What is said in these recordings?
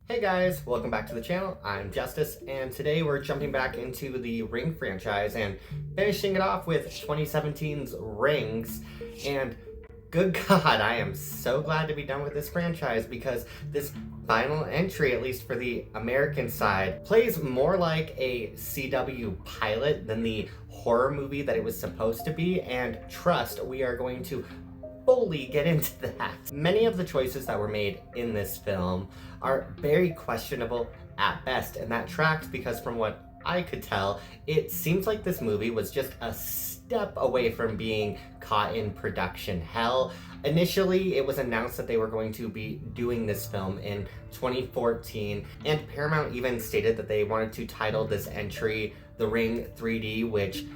Hey guys, welcome back to the channel. I'm Justice, and today we're jumping back into the Ring franchise and finishing it off with 2017's Rings. And good God, I am so glad to be done with this franchise because this final entry, at least for the American side, plays more like a CW pilot than the horror movie that it was supposed to be. And trust, we are going to fully get into that. Many of the choices that were made in this film are very questionable at best, and that tracks because from what I could tell, it seems like this movie was just a step away from being caught in production hell. Initially, it was announced that they were going to be doing this film in 2014, and Paramount even stated that they wanted to title this entry The Ring 3D, which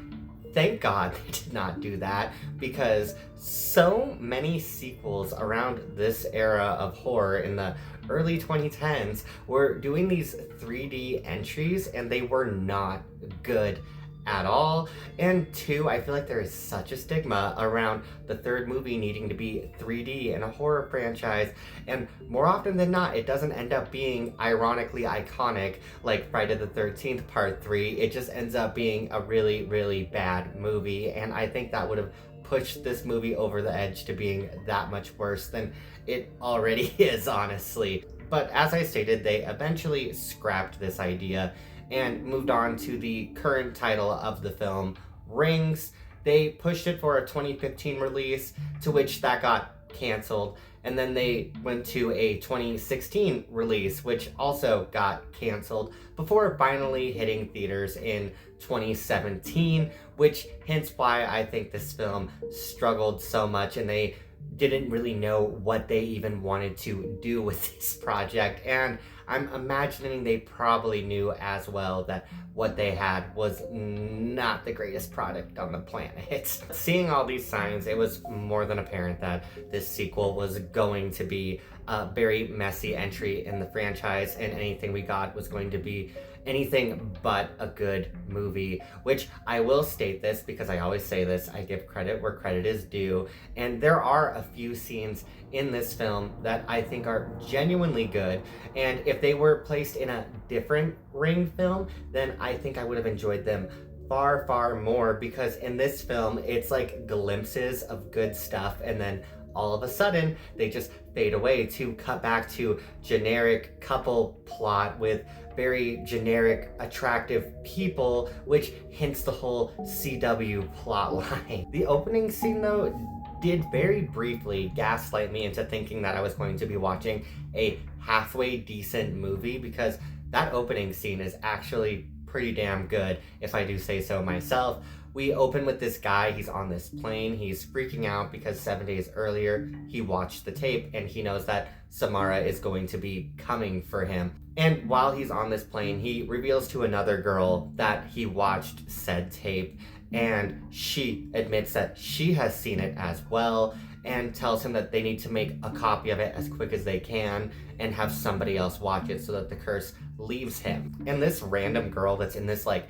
thank God they did not do that, because so many sequels around this era of horror in the early 2010s were doing these 3D entries and they were not good at all. And two, I feel like there is such a stigma around the third movie needing to be 3D in a horror franchise, and more often than not it doesn't end up being ironically iconic like Friday the 13th Part 3. It just ends up being a really, really bad movie, and I think that would have pushed this movie over the edge to being that much worse than it already is, honestly. But as I stated, they eventually scrapped this idea and moved on to the current title of the film, Rings. They pushed it for a 2015 release, to which that got canceled, and then they went to a 2016 release, which also got canceled, before finally hitting theaters in 2017, which hints why I think this film struggled so much and they didn't really know what they even wanted to do with this project. And I'm imagining they probably knew as well that what they had was not the greatest product on the planet. Seeing all these signs, it was more than apparent that this sequel was going to be a very messy entry in the franchise, and anything we got was going to be anything but a good movie. Which I will state this, because I always say this, I give credit where credit is due, and there are a few scenes in this film that I think are genuinely good, and if they were placed in a different Ring film, then I think I would have enjoyed them far, far more, because in this film it's like glimpses of good stuff and then all of a sudden they just fade away to cut back to generic couple plot with very generic attractive people, which hints the whole CW plot line. The opening scene though did very briefly gaslight me into thinking that I was going to be watching a halfway decent movie, because that opening scene is actually pretty damn good, if I do say so myself. We open with this guy, he's on this plane, he's freaking out because 7 days earlier he watched the tape and he knows that Samara is going to be coming for him. And while he's on this plane, he reveals to another girl that he watched said tape, and she admits that she has seen it as well, and tells him that they need to make a copy of it as quick as they can and have somebody else watch it so that the curse leaves him. And this random girl that's in this like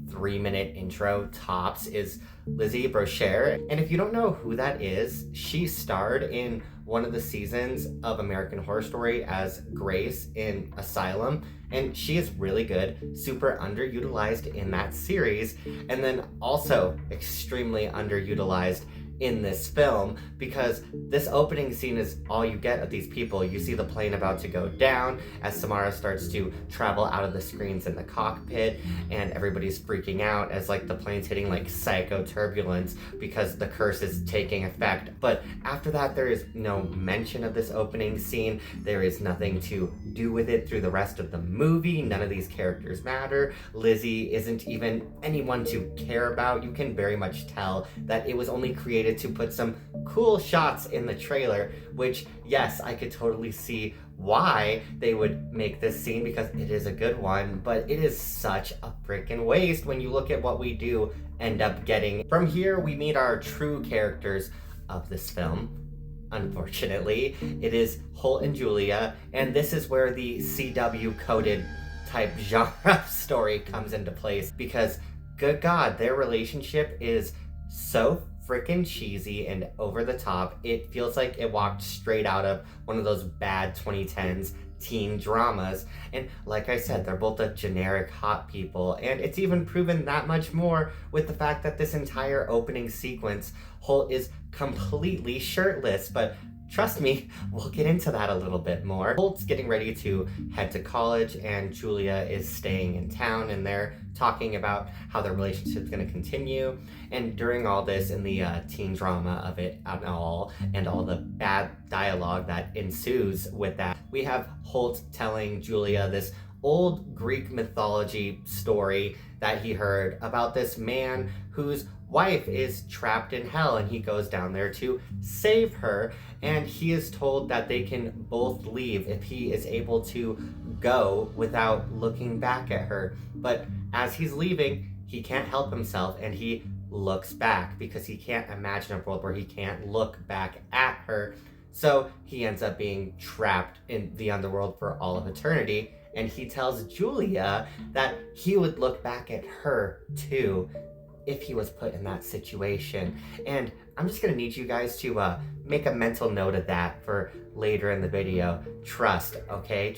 3-minute intro tops is Lizzie Brocher. And if you don't know who that is, she starred in one of the seasons of American Horror Story as Grace in Asylum, and she is really good, super underutilized in that series, and then also extremely underutilized in this film, because this opening scene is all you get of these people. You see the plane about to go down as Samara starts to travel out of the screens in the cockpit, and everybody's freaking out as like the plane's hitting like psycho turbulence because the curse is taking effect. But after that, there is no mention of this opening scene. There is nothing to do with it through the rest of the movie. None of these characters matter. Lizzie isn't even anyone to care about. You can very much tell that it was only created to put some cool shots in the trailer, which, yes, I could totally see why they would make this scene because it is a good one, but it is such a freaking waste when you look at what we do end up getting. From here, we meet our true characters of this film. Unfortunately, it is Holt and Julia, and this is where the CW coded type genre story comes into place, because good God, their relationship is so freaking cheesy and over the top. It feels like it walked straight out of one of those bad 2010s teen dramas. And like I said, they're both a generic hot people, and it's even proven that much more with the fact that this entire opening sequence, Holt is completely shirtless. But trust me, we'll get into that a little bit more. Holt's getting ready to head to college, and Julia is staying in town, and they're talking about how their relationship's going to continue. And during all this, in the teen drama of it and all the bad dialogue that ensues with that, we have Holt telling Julia this old Greek mythology story that he heard about this man whose wife is trapped in hell, and he goes down there to save her, and he is told that they can both leave if he is able to go without looking back at her. But as he's leaving, he can't help himself, and he looks back because he can't imagine a world where he can't look back at her. So he ends up being trapped in the underworld for all of eternity, and he tells Julia that he would look back at her too if he was put in that situation. And I'm just gonna need you guys to make a mental note of that for later in the video. Trust, okay?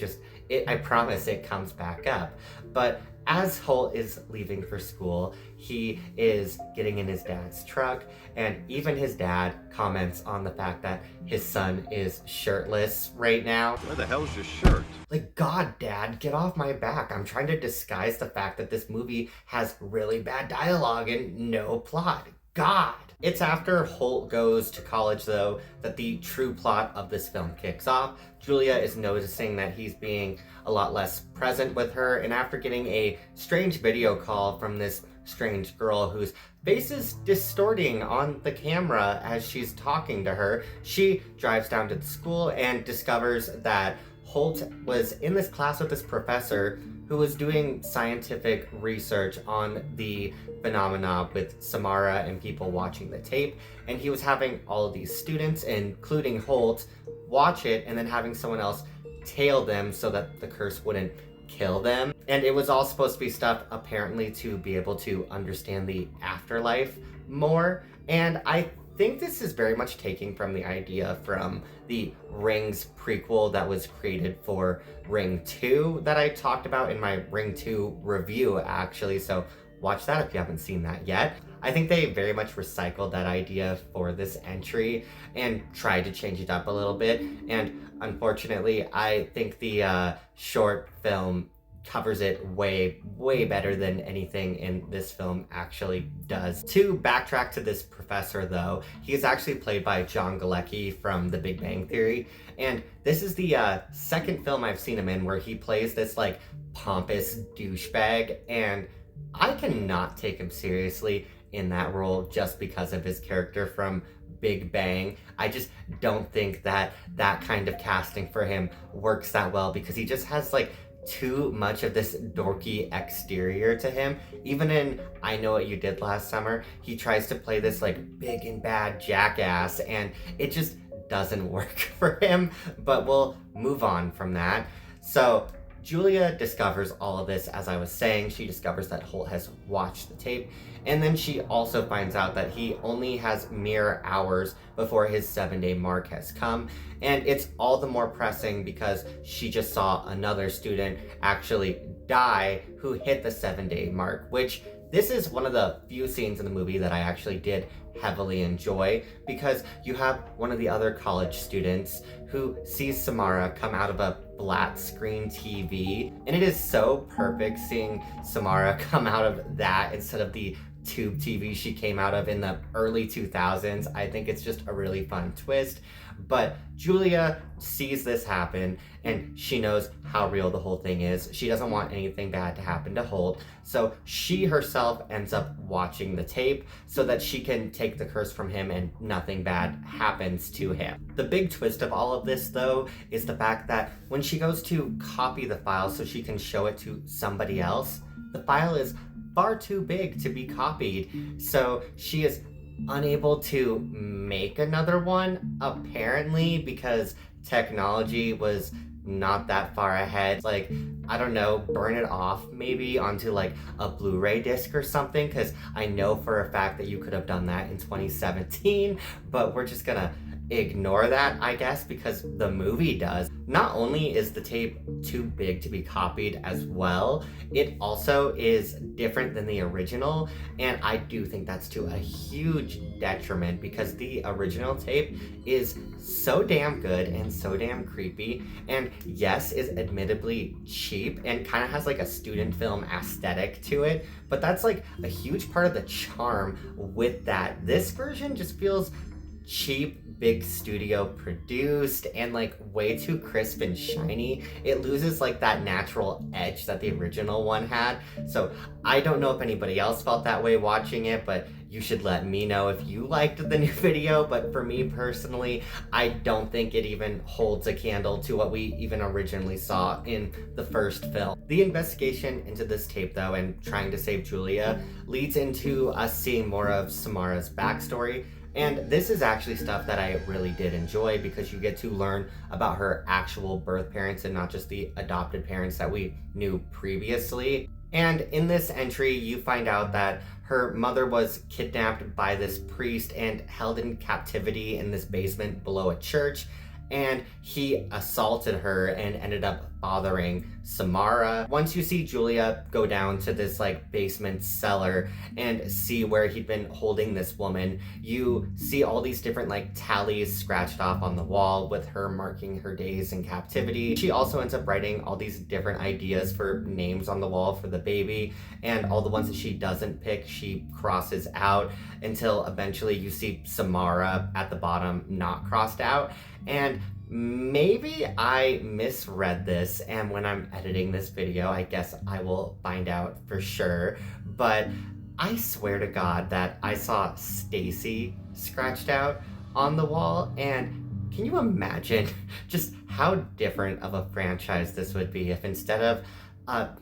I promise it comes back up. But as Holt is leaving for school, he is getting in his dad's truck, and even his dad comments on the fact that his son is shirtless right now. Where the hell's your shirt? Like, God, Dad, get off my back. I'm trying to disguise the fact that this movie has really bad dialogue and no plot. God. It's after Holt goes to college, though, that the true plot of this film kicks off. Julia is noticing that he's being a lot less present with her, and after getting a strange video call from this strange girl whose face is distorting on the camera as she's talking to her, she drives down to the school and discovers that Holt was in this class with this professor who was doing scientific research on the phenomena with Samara and people watching the tape, and he was having all of these students, including Holt, watch it and then having someone else tail them so that the curse wouldn't kill them. And it was all supposed to be stuff apparently to be able to understand the afterlife more, and I think this is very much taking from the idea from the Rings prequel that was created for Ring 2 that I talked about in my Ring 2 review, actually, so watch that if you haven't seen that yet. I think they very much recycled that idea for this entry and tried to change it up a little bit, and unfortunately I think the short film covers it way better than anything in this film actually does. To backtrack to this professor, though, he is actually played by John Galecki from The Big Bang Theory, and this is the second film I've seen him in where he plays this like pompous douchebag, and I cannot take him seriously in that role just because of his character from Big Bang. I just don't think that kind of casting for him works that well, because he just has like too much of this dorky exterior to him. Even in I Know What You Did Last Summer, he tries to play this like big and bad jackass, and it just doesn't work for him. But we'll move on from that. So Julia discovers all of this, as I was saying. She discovers that Holt has watched the tape, and then she also finds out that he only has mere hours before his 7-day mark has come, and it's all the more pressing because she just saw another student actually die who hit the 7-day mark, which this is one of the few scenes in the movie that I actually did heavily enjoy, because you have one of the other college students who sees Samara come out of a flat screen TV, and it is so perfect seeing Samara come out of that instead of the tube TV she came out of in the early 2000s. I think it's just a really fun twist. But Julia sees this happen, and she knows how real the whole thing is. She doesn't want anything bad to happen to Holt, so she herself ends up watching the tape so that she can take the curse from him and nothing bad happens to him. The big twist of all of this, though, is the fact that when she goes to copy the file so she can show it to somebody else, the file is far too big to be copied, so she is unable to make another one, apparently, because technology was not that far ahead. Like, I don't know, burn it off maybe onto like a Blu-ray disc or something, because I know for a fact that you could have done that in 2017, but we're just gonna ignore that, I guess, because the movie does. Not only is the tape too big to be copied as well, it also is different than the original, and I do think that's to a huge detriment because the original tape is so damn good and so damn creepy, and yes, is admittedly cheap and kind of has like a student film aesthetic to it, but that's like a huge part of the charm with that. This version just feels cheap, big studio produced, and like way too crisp and shiny. It loses like that natural edge that the original one had. So I don't know if anybody else felt that way watching it, but you should let me know if you liked the new video. But for me personally, I don't think it even holds a candle to what we even originally saw in the first film. The investigation into this tape though, and trying to save Julia, leads into us seeing more of Samara's backstory. And this is actually stuff that I really did enjoy because you get to learn about her actual birth parents and not just the adopted parents that we knew previously. And in this entry, you find out that her mother was kidnapped by this priest and held in captivity in this basement below a church. And he assaulted her and ended up bothering Samara. Once you see Julia go down to this like basement cellar and see where he'd been holding this woman, you see all these different like tallies scratched off on the wall with her marking her days in captivity. She also ends up writing all these different ideas for names on the wall for the baby, and all the ones that she doesn't pick, she crosses out until eventually you see Samara at the bottom not crossed out. And maybe I misread this, and when I'm editing this video, I guess I will find out for sure, but I swear to God that I saw Stacy scratched out on the wall, and can you imagine just how different of a franchise this would be if instead of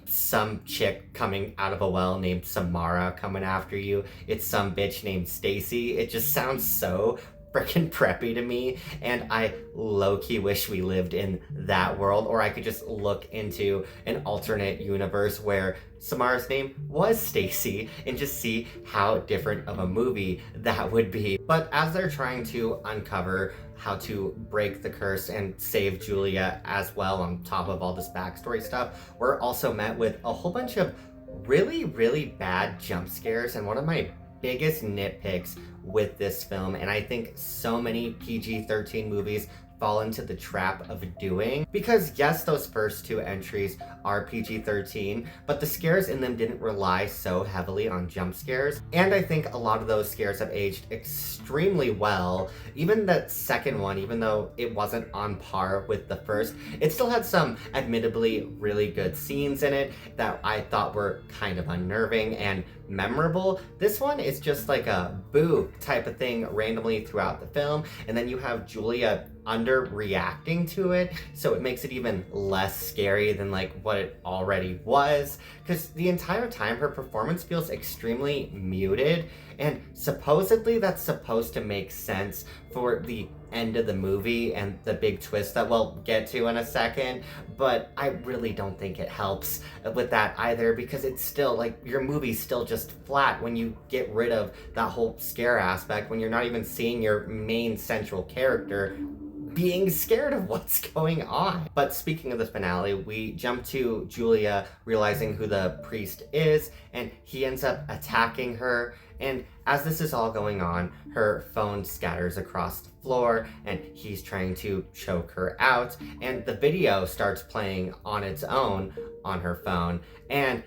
some chick coming out of a well named Samara coming after you, it's some bitch named Stacy? It just sounds so freaking preppy to me, and I low-key wish we lived in that world, or I could just look into an alternate universe where Samara's name was Stacy and just see how different of a movie that would be. But as they're trying to uncover how to break the curse and save Julia as well, on top of all this backstory stuff, we're also met with a whole bunch of really bad jump scares. And one of my biggest nitpicks with this film, and I think so many PG-13 movies fall into the trap of doing, because yes, those first two entries are PG-13, but the scares in them didn't rely so heavily on jump scares, and I think a lot of those scares have aged extremely well. Even that second one, even though it wasn't on par with the first, it still had some admittedly really good scenes in it that I thought were kind of unnerving and memorable. This one is just like a boo type of thing randomly throughout the film, and then you have Julia underreacting to it, so it makes it even less scary than like what it already was, because the entire time her performance feels extremely muted, and supposedly that's supposed to make sense for the end of the movie and the big twist that we'll get to in a second, but I really don't think it helps with that either, because it's still like your movie's still just flat when you get rid of that whole scare aspect, when you're not even seeing your main central character being scared of what's going on. But speaking of the finale, we jump to Julia realizing who the priest is, and he ends up attacking her. And as this is all going on, her phone scatters across the floor, and he's trying to choke her out, and the video starts playing on its own on her phone. And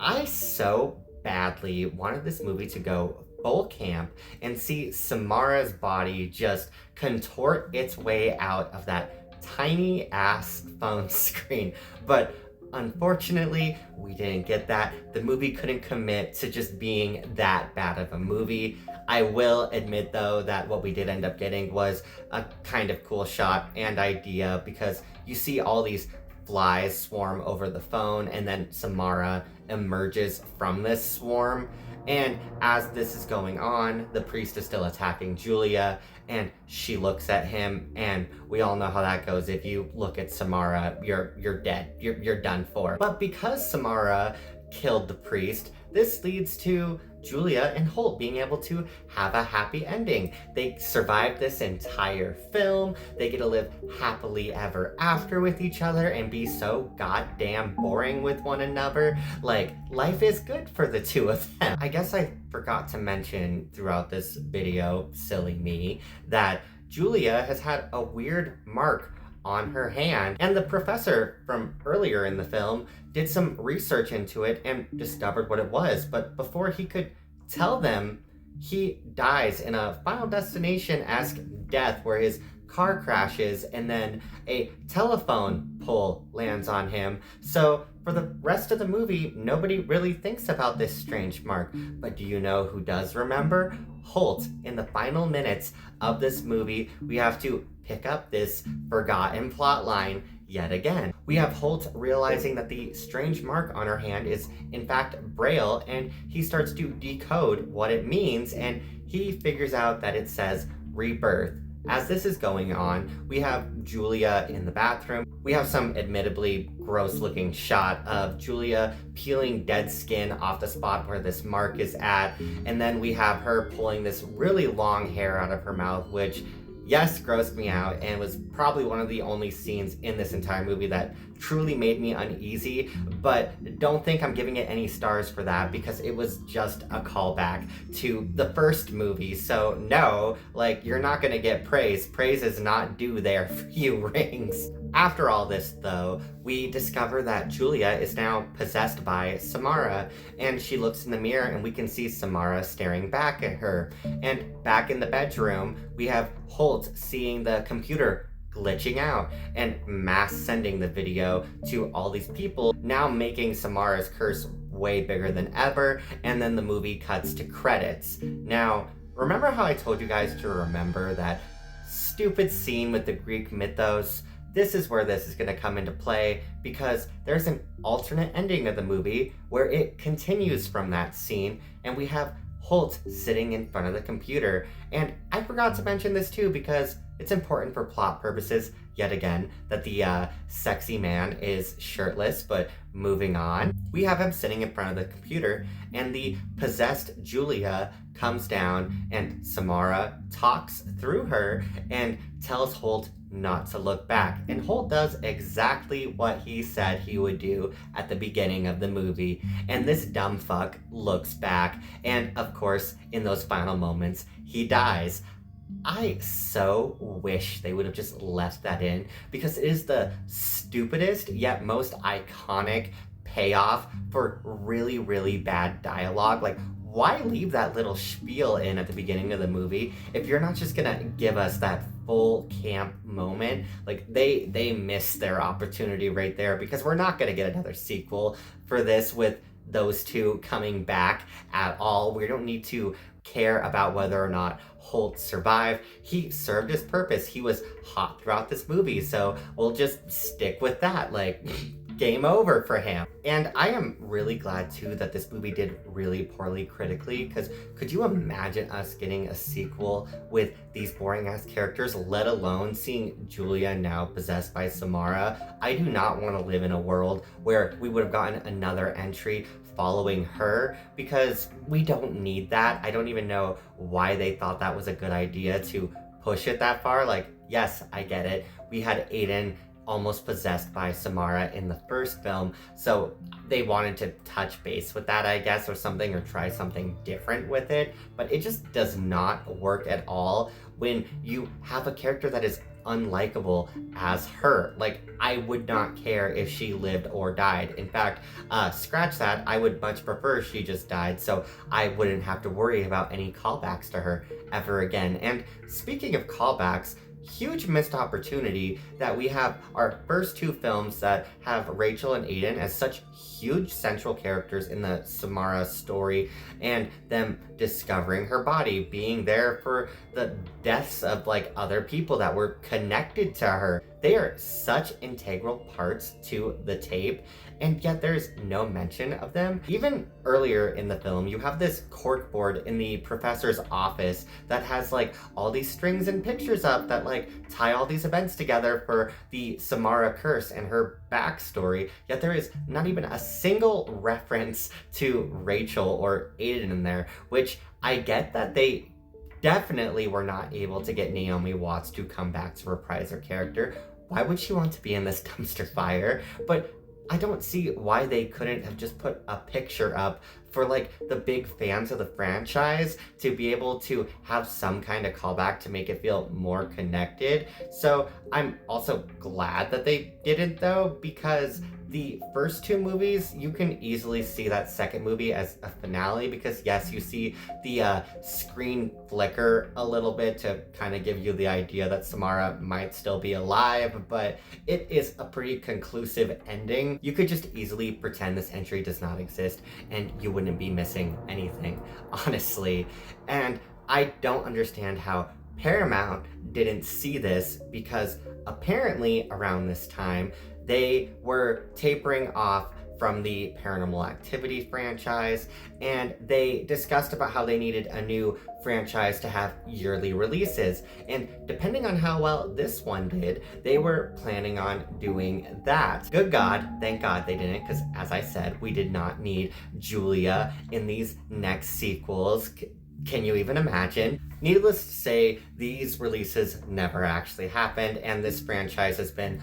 I so badly wanted this movie to go full camp and see Samara's body just contort its way out of that tiny ass phone screen. But unfortunately, we didn't get that. The movie couldn't commit to just being that bad of a movie. I will admit though that what we did end up getting was a kind of cool shot and idea, because you see all these flies swarm over the phone, and then Samara emerges from this swarm, And as this is going on, the priest is still attacking Julia, and she looks at him, and we all know how that goes. If you look at Samara, you're dead. You're done for. But because Samara killed the priest, this leads to Julia and Holt being able to have a happy ending. They survived this entire film. They get to live happily ever after with each other and be so goddamn boring with one another. Like, life is good for the two of them. I guess I forgot to mention throughout this video, silly me, that Julia has had a weird mark on her hand, and the professor from earlier in the film did some research into it and discovered what it was, but before he could tell them, he dies in a Final Destination-esque death where his car crashes and then a telephone pole lands on him. So for the rest of the movie, nobody really thinks about this strange mark. But do you know who does remember? Holt. In the final minutes of this movie, we have to pick up this forgotten plot line yet again. We have Holt realizing that the strange mark on her hand is in fact Braille, and he starts to decode what it means, and he figures out that it says rebirth. As this is going on, we have Julia in the bathroom. We have some admittedly gross looking shot of Julia peeling dead skin off the spot where this mark is at, and then we have her pulling this really long hair out of her mouth, which, yes, grossed me out and was probably one of the only scenes in this entire movie that truly made me uneasy, but don't think I'm giving it any stars for that because it was just a callback to the first movie. So no, like, you're not gonna get praise. Praise is not due there for you, Rings. After all this, though, we discover that Julia is now possessed by Samara, and she looks in the mirror and we can see Samara staring back at her. And back in the bedroom, we have Holt seeing the computer glitching out and mass sending the video to all these people, now making Samara's curse way bigger than ever, and then the movie cuts to credits. Now, remember how I told you guys to remember that stupid scene with the Greek mythos? This is where this is going to come into play, because there's an alternate ending of the movie where it continues from that scene, and we have Holt sitting in front of the computer. And I forgot to mention this too because it's important for plot purposes, yet again, that the sexy man is shirtless. But moving on, we have him sitting in front of the computer, and the possessed Julia comes down, and Samara talks through her and tells Holt not to look back. And Holt does exactly what he said he would do at the beginning of the movie. And this dumb fuck looks back, and of course, in those final moments, he dies. I so wish they would have just left that in, because it is the stupidest yet most iconic payoff for really, really bad dialogue. Like, why leave that little spiel in at the beginning of the movie if you're not just gonna give us that full camp moment? Like, they missed their opportunity right there, because we're not gonna get another sequel for this with those two coming back at all. We don't need to care about whether or not Holt survived. He served his purpose. He was hot throughout this movie, so we'll just stick with that. Like, game over for him. And I am really glad too that this movie did really poorly critically, because could you imagine us getting a sequel with these boring ass characters, let alone seeing Julia now possessed by Samara? I do not want to live in a world where we would have gotten another entry following her, because we don't need that. I don't even know why they thought that was a good idea to push it that far. Like, yes, I get it. We had Aiden almost possessed by Samara in the first film, so they wanted to touch base with that, I guess, or something, or try something different with it, but it just does not work at all when you have a character that is unlikable as her. Like, I would not care if she lived or died. In fact, scratch that, I would much prefer she just died, so I wouldn't have to worry about any callbacks to her ever again. And speaking of callbacks, huge missed opportunity that we have our first two films that have Rachel and Aiden as such huge central characters in the Samara story, and them discovering her body, being there for the deaths of like other people that were connected to her. They are such integral parts to the tape, and yet there's no mention of them. Even earlier in the film, you have this corkboard in the professor's office that has like all these strings and pictures up that like tie all these events together for the Samara curse and her backstory, yet there is not even a single reference to Rachel or Aiden in there, which I get that they definitely were not able to get Naomi Watts to come back to reprise her character. Why would she want to be in this dumpster fire? But I don't see why they couldn't have just put a picture up for like the big fans of the franchise to be able to have some kind of callback to make it feel more connected. So I'm also glad that they didn't though, because the first two movies, you can easily see that second movie as a finale, because yes, you see the screen flicker a little bit to kind of give you the idea that Samara might still be alive, but it is a pretty conclusive ending. You could just easily pretend this entry does not exist and you wouldn't be missing anything, honestly. And I don't understand how Paramount didn't see this, because apparently around this time, they were tapering off from the Paranormal Activity franchise, and they discussed about how they needed a new franchise to have yearly releases. And depending on how well this one did, they were planning on doing that. Good God, thank God they didn't, because as I said, we did not need Julia in these next sequels. Can you even imagine? Needless to say, these releases never actually happened, and this franchise has been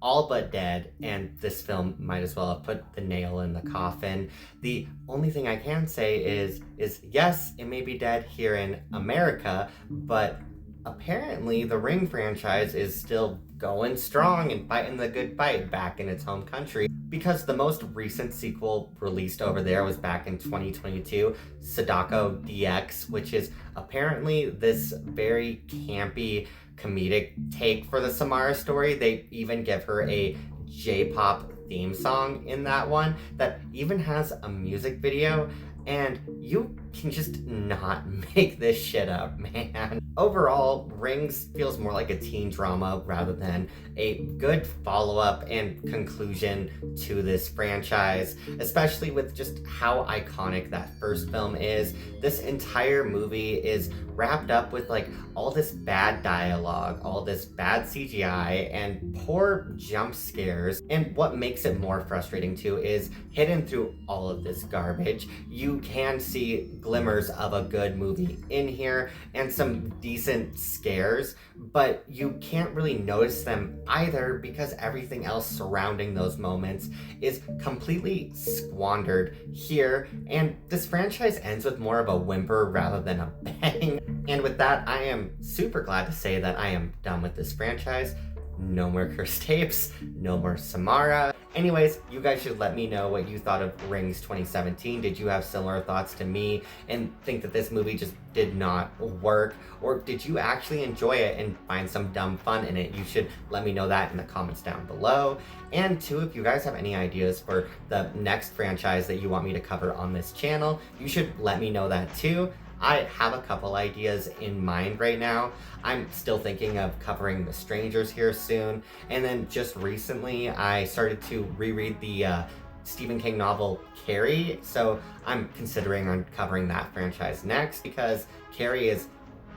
all but dead, and this film might as well have put the nail in the coffin. The only thing I can say is yes, it may be dead here in America, but apparently the Ring franchise is still going strong and fighting the good fight back in its home country, because the most recent sequel released over there was back in 2022, Sadako DX, which is apparently this very campy comedic take for the Samara story. They even give her a J-pop theme song in that one that even has a music video, and you can just not make this shit up, man. Overall, Rings feels more like a teen drama rather than a good follow-up and conclusion to this franchise, especially with just how iconic that first film is. This entire movie is wrapped up with like all this bad dialogue, all this bad CGI, and poor jump scares. And what makes it more frustrating too is hidden through all of this garbage, you can see glimmers of a good movie in here and some decent scares, but you can't really notice them either because everything else surrounding those moments is completely squandered here, and this franchise ends with more of a whimper rather than a bang. And with that, I am super glad to say that I am done with this franchise. No more cursed tapes, no more Samara. Anyways, you guys should let me know what you thought of Rings 2017. Did you have similar thoughts to me and think that this movie just did not work? Or did you actually enjoy it and find some dumb fun in it? You should let me know that in the comments down below. And two, if you guys have any ideas for the next franchise that you want me to cover on this channel, you should let me know that too. I have a couple ideas in mind right now. I'm still thinking of covering The Strangers here soon. And then just recently, I started to reread the Stephen King novel Carrie. So I'm considering on covering that franchise next, because Carrie is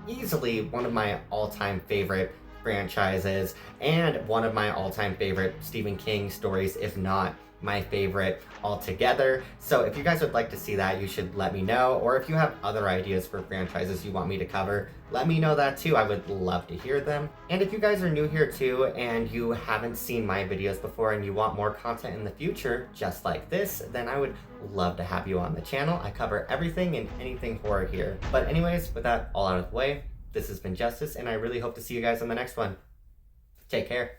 easily one of my all-time favorite franchises and one of my all-time favorite Stephen King stories, if not my favorite altogether. So if you guys would like to see that, you should let me know. Or if you have other ideas for franchises you want me to cover, let me know that too. I would love to hear them. And if you guys are new here too and you haven't seen my videos before and you want more content in the future just like this, then I would love to have you on the channel. I cover everything and anything horror here. But anyways, with that all out of the way, this has been Justice, and I really hope to see you guys on the next one. Take care.